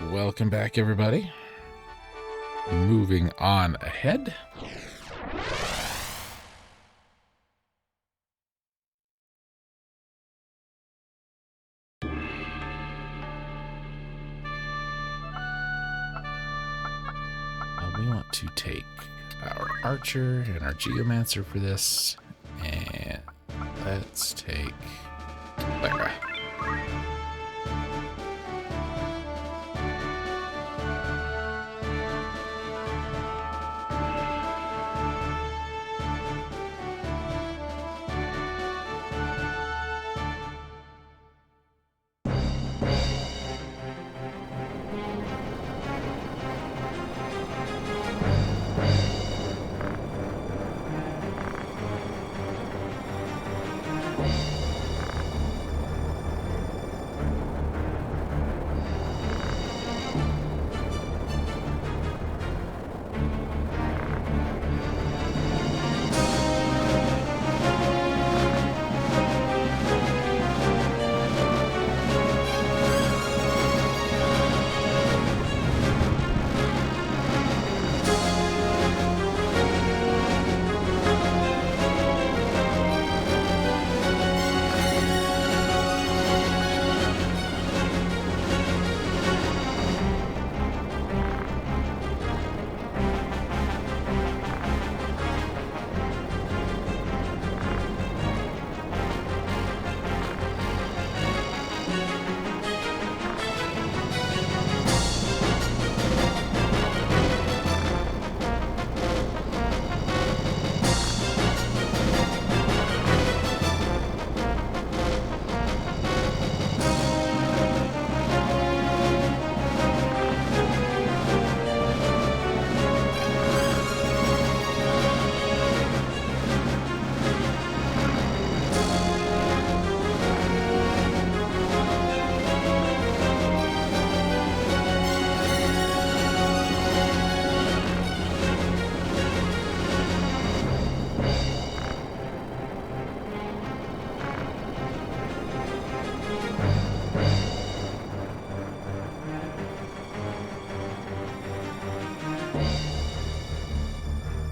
Welcome back, everybody. Moving on ahead. We want to take our archer and our geomancer for this, and let's take Clara.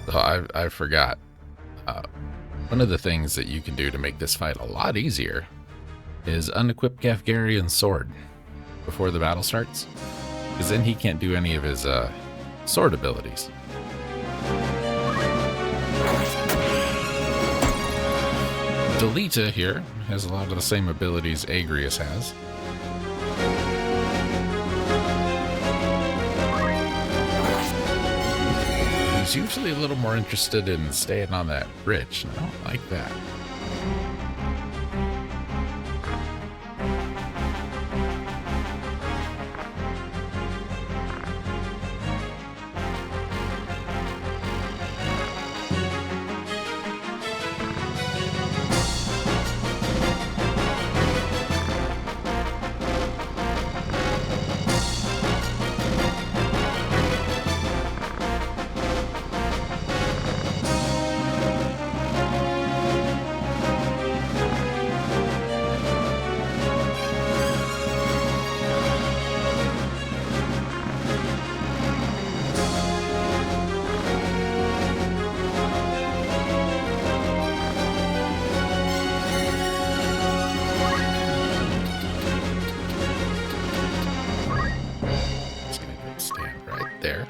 Oh, I forgot. One of the things that you can do to make this fight a lot easier is unequip Gafgarian's sword before the battle starts, because then he can't do any of his sword abilities. Delita here has a lot of the same abilities Agrius has. He's usually a little more interested in staying on that bridge, and I don't like that. There.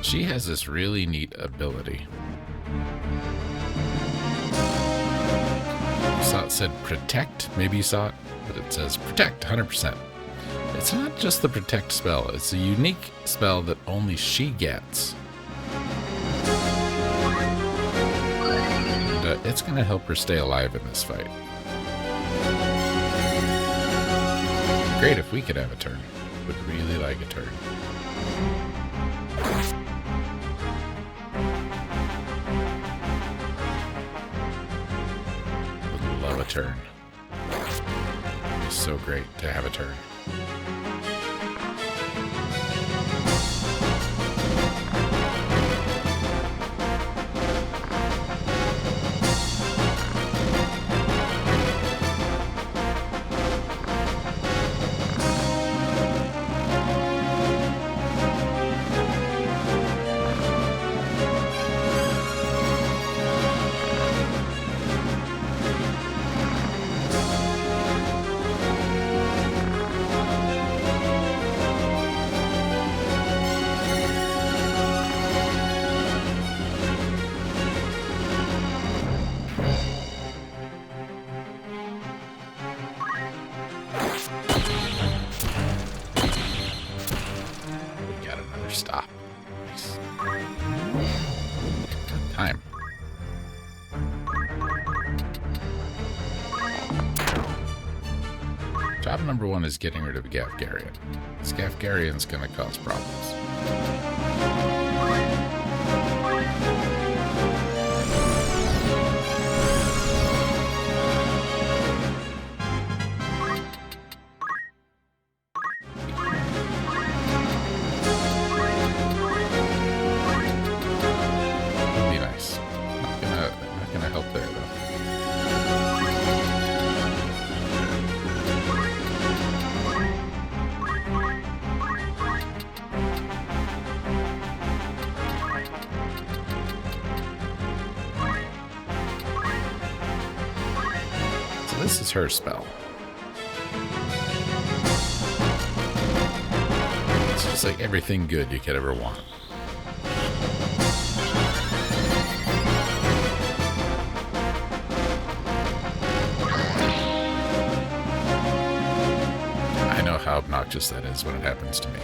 She has this really neat ability. You saw it said protect, maybe you saw it, but it says protect 100%. It's not just the protect spell, it's a unique spell that only she gets. And it's going to help her stay alive in this fight. Great if we could have a turn. Would really like a turn. Would love a turn. It's so great to have a turn. stop. Nice. Good time. Job number 1 is getting rid of Gafgarian. This Gafgarian's gonna cause problems. Would be nice. Not gonna help there though. This is her spell. It's just like everything good you could ever want. I know how obnoxious that is when it happens to me.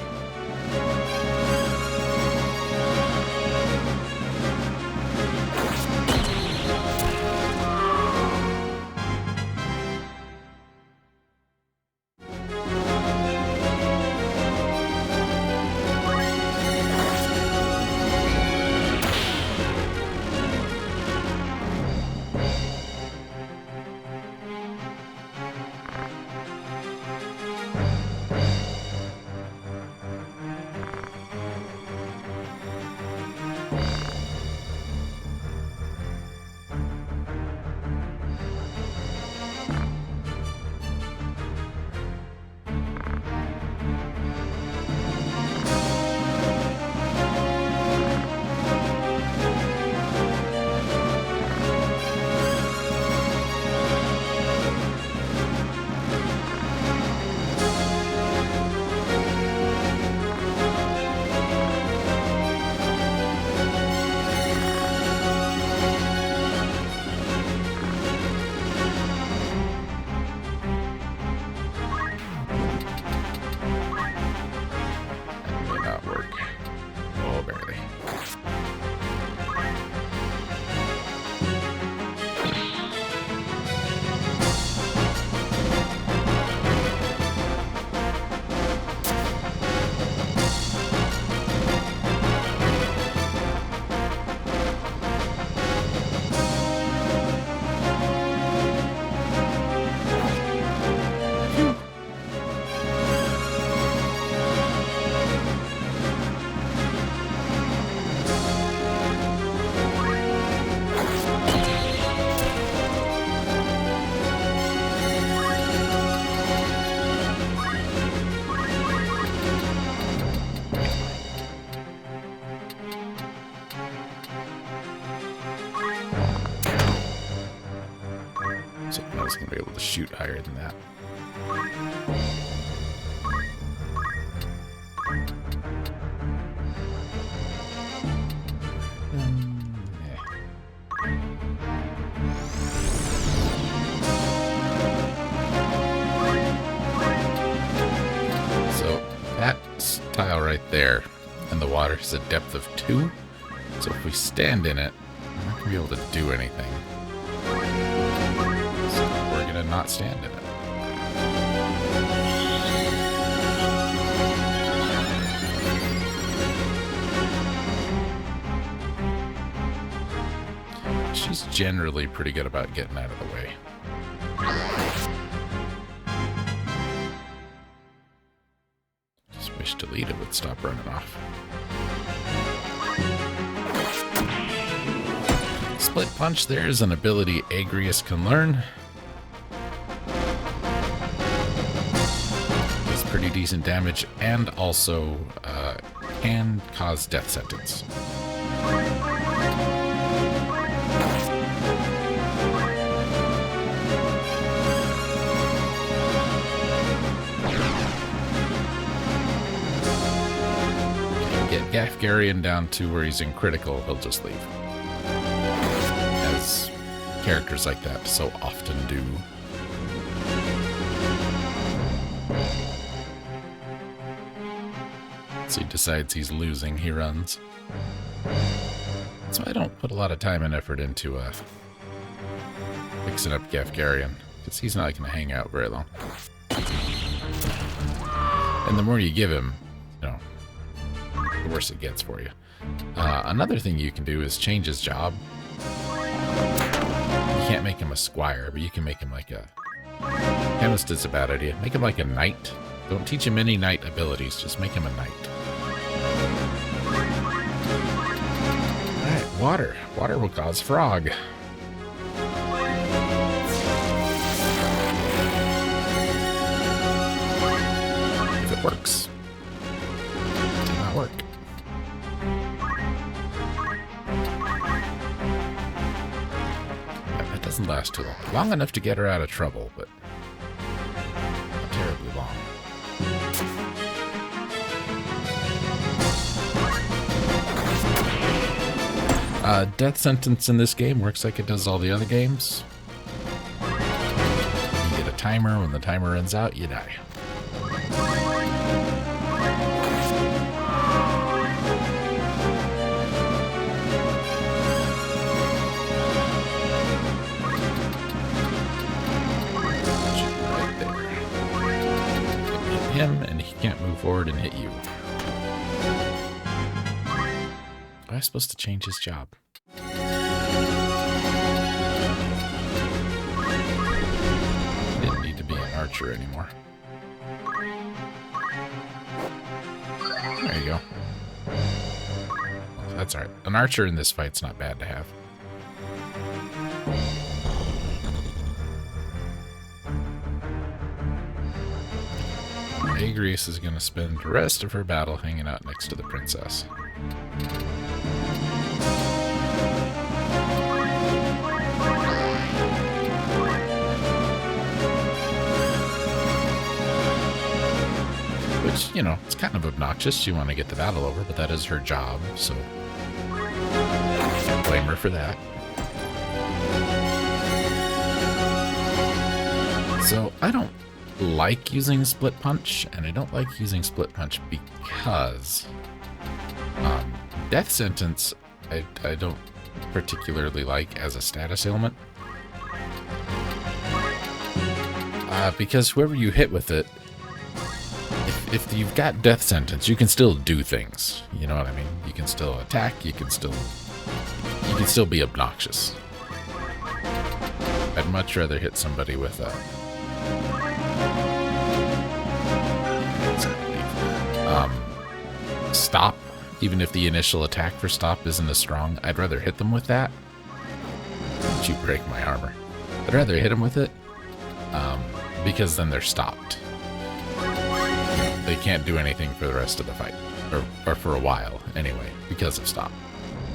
I was going to be able to shoot higher than that. So that tile right there in the water is a depth of 2. So if we stand in it, we're not going to be able to do anything. And not stand in it. She's generally pretty good about getting out of the way. Just wish Delita would stop running off. Split Punch, there's an ability Agrius can learn. Pretty decent damage, and also can cause death sentence. Get Gafgarian down to where he's in critical, he'll just leave. As characters like that so often do. Once he decides he's losing, he runs. So I don't put a lot of time and effort into fixing up Gafgarian, because he's not going to hang out very long. And the more you give him, you know, the worse it gets for you. Another thing you can do is change his job. You can't make him a squire, but you can make him like a... Chemist is a bad idea. Make him like a knight. Don't teach him any knight abilities, just make him a knight. Alright, water. Water will cause frog. If it works. It did not work. Yeah, that doesn't last too long. Long enough to get her out of trouble, but not terribly long. Death sentence in this game works like it does all the other games. You get a timer. When the timer runs out, you die. Right there. Hit him, and he can't move forward and hit you. Am I supposed to change his job? Didn't need to be an archer anymore. There you go. That's alright. An archer in this fight's not bad to have. Agrius is going to spend the rest of her battle hanging out next to the princess. Which, you know, it's kind of obnoxious. You want to get the battle over, but that is her job, so can't blame her for that. So I don't like using split punch, and I don't like using split punch because death sentence I don't particularly like as a status ailment. Because whoever you hit with it, if you've got death sentence, you can still do things. You know what I mean? You can still attack. You can still be obnoxious. I'd much rather hit somebody with a stop. Even if the initial attack for stop isn't as strong, I'd rather hit them with that. Don't you break my armor? I'd rather hit them with it because then they're stopped. They can't do anything for the rest of the fight. Or for a while, anyway, because of stop.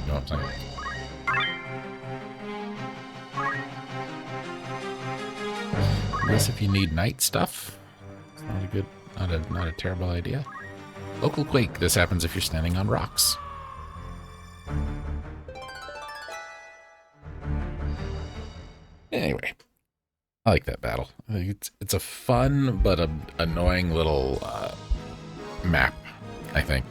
You know what I'm saying? I guess if you need night stuff, it's not a terrible idea. Local quake. This happens if you're standing on rocks. Anyway, I like that battle. It's a fun but annoying little map, I think.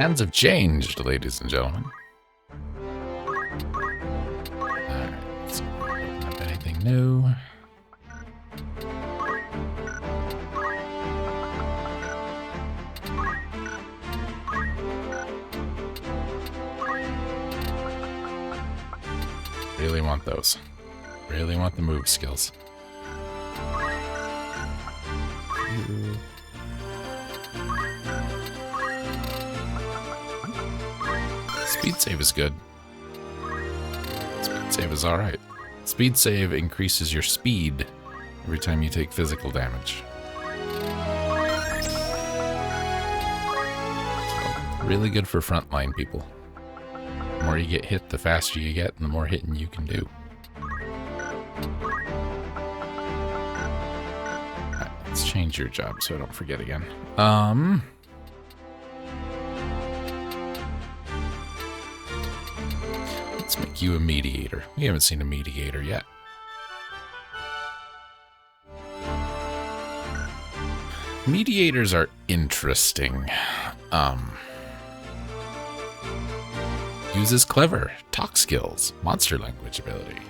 Hands have changed, ladies and gentlemen. Alright, let's open up anything new. Really want those. Really want the move skills. Speed save is good. Speed save is alright. Speed save increases your speed every time you take physical damage. So, really good for frontline people. The more you get hit, the faster you get, and the more hitting you can do. Alright, let's change your job so I don't forget again. Let's make you a mediator. We haven't seen a mediator yet. Mediators are interesting. Uses clever talk skills, monster language ability.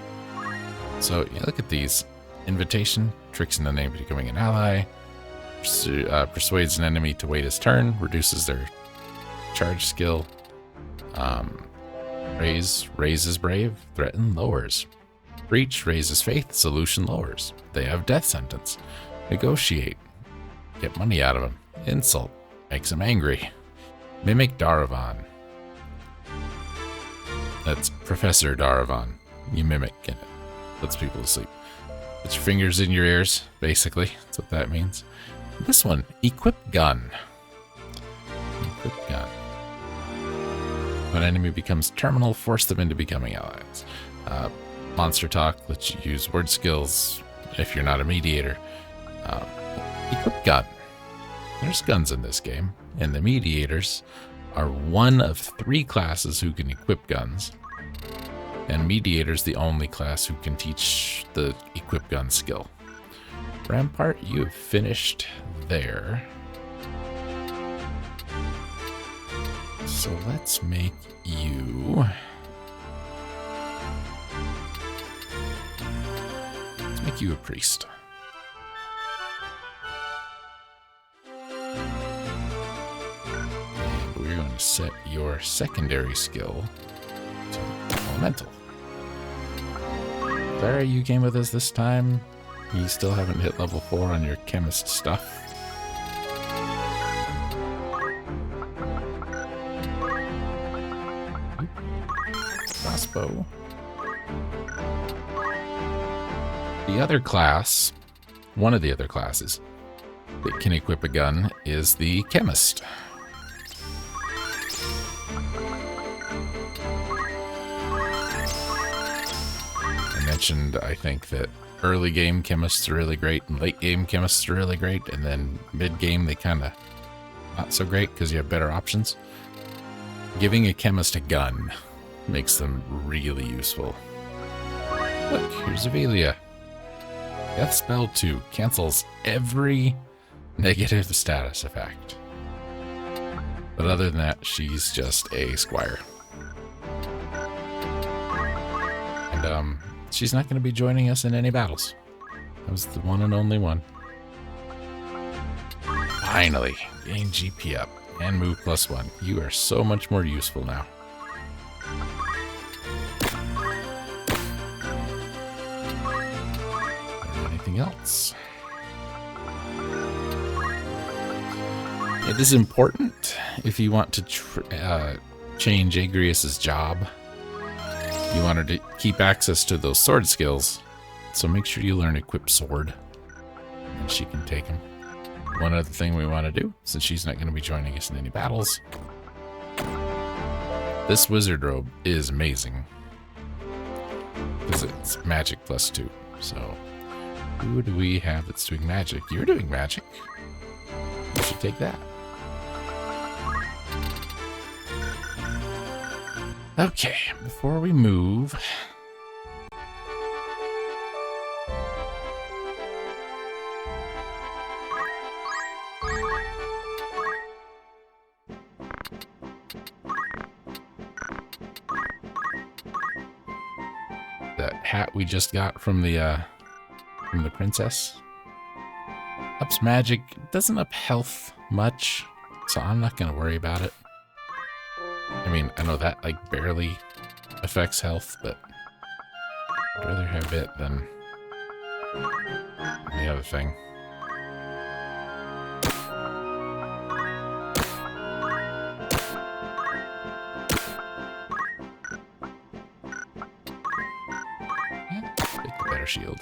So yeah, look at these. Invitation, tricks an enemy becoming an ally, persuades an enemy to wait his turn, reduces their charge skill, raises brave, threaten lowers, breach raises faith, solution lowers. They have death sentence, negotiate, get money out of him, insult, makes him angry, mimic Daravan. That's Professor Daravan. You mimic and it puts people to sleep. Put your fingers in your ears, basically. That's what that means. This one, equip gun. Equip gun. When an enemy becomes terminal, force them into becoming allies. Monster talk lets you use word skills if you're not a mediator. Equip gun. There's guns in this game, and the mediators are one of 3 classes who can equip guns. And mediator's the only class who can teach the equip gun skill. Rampart, you have finished there. So let's make you... Let's make you a priest. And we're going to set your secondary skill to elemental. Clara, you came with us this time. You still haven't hit level 4 on your chemist stuff. Crossbow. The other class, one of the other classes that can equip a gun is the chemist. Mentioned, I think, that early game chemists are really great and late game chemists are really great, and then mid game they kind of not so great because you have better options. Giving a chemist a gun makes them really useful. Look, here's Zirekile. Death Spell 2 cancels every negative status effect. But other than that, she's just a squire. And she's not going to be joining us in any battles. That was the one and only one. Finally, gain GP up and move +1. You are so much more useful now. Anything else? It is important if you want to change Agrius's job. You want her to keep access to those sword skills, so make sure you learn Equip Sword, and she can take them. One other thing we want to do, since she's not going to be joining us in any battles, this wizard robe is amazing, because it's magic +2. So, who do we have that's doing magic? You're doing magic. You should take that. Okay, before we move, hat we just got from the princess. Ups magic, doesn't up health much, so I'm not gonna worry about it. I mean, I know that like barely affects health, but I'd rather have it than the other thing. Yeah, take the better shield.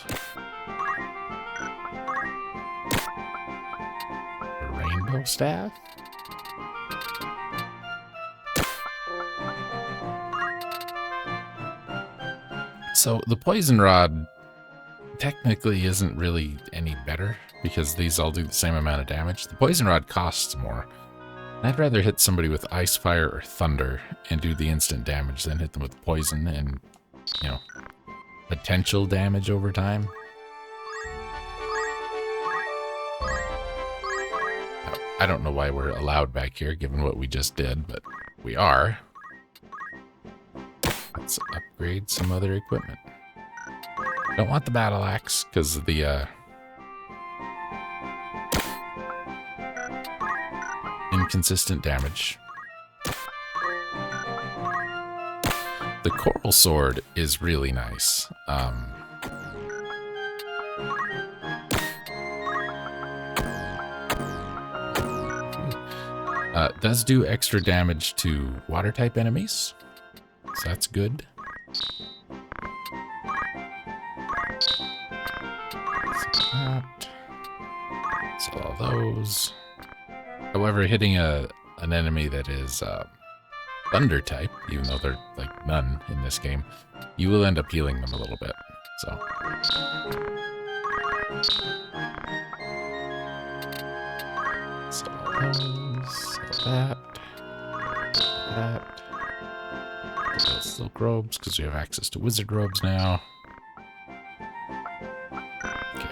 The rainbow staff? So the poison rod technically isn't really any better because these all do the same amount of damage. The poison rod costs more. I'd rather hit somebody with ice, fire, or thunder and do the instant damage than hit them with poison and, you know, potential damage over time. I don't know why we're allowed back here given what we just did, but we are. Let's upgrade some other equipment. Don't want the battle axe because of the inconsistent damage. The coral sword is really nice. Does do extra damage to water type enemies. So that's good. So all those. However, hitting an enemy that is thunder type, even though they're like none in this game, you will end up healing them a little bit. So all those, all that. Silk robes, because we have access to wizard robes now. Okay.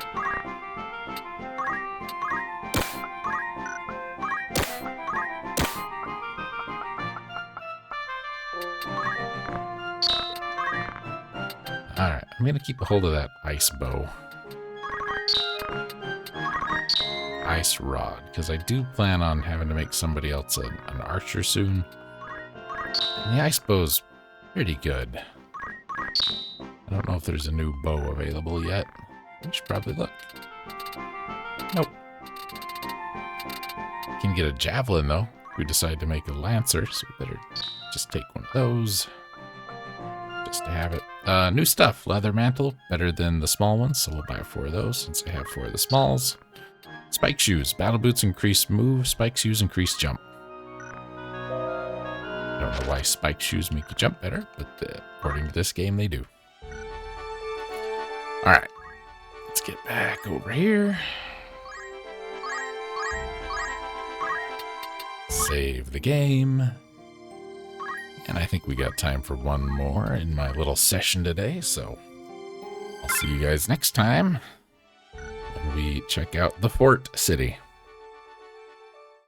Alright, I'm going to keep a hold of that ice bow. Ice rod, because I do plan on having to make somebody else an archer soon. And the ice bow's pretty good. I don't know if there's a new bow available yet. I should probably look. Nope. Can get a javelin though. We decide to make a lancer, so we better just take one of those. Just to have it. New stuff. Leather mantle. Better than the small ones, so we'll buy 4 of those since I have 4 of the smalls. Spike shoes. Battle boots increase move. Spike shoes increase jump. I don't know why spike shoes make you jump better, but according to this game, they do. Alright. Let's get back over here. Save the game. And I think we got time for one more in my little session today, so I'll see you guys next time when we check out the Fort City.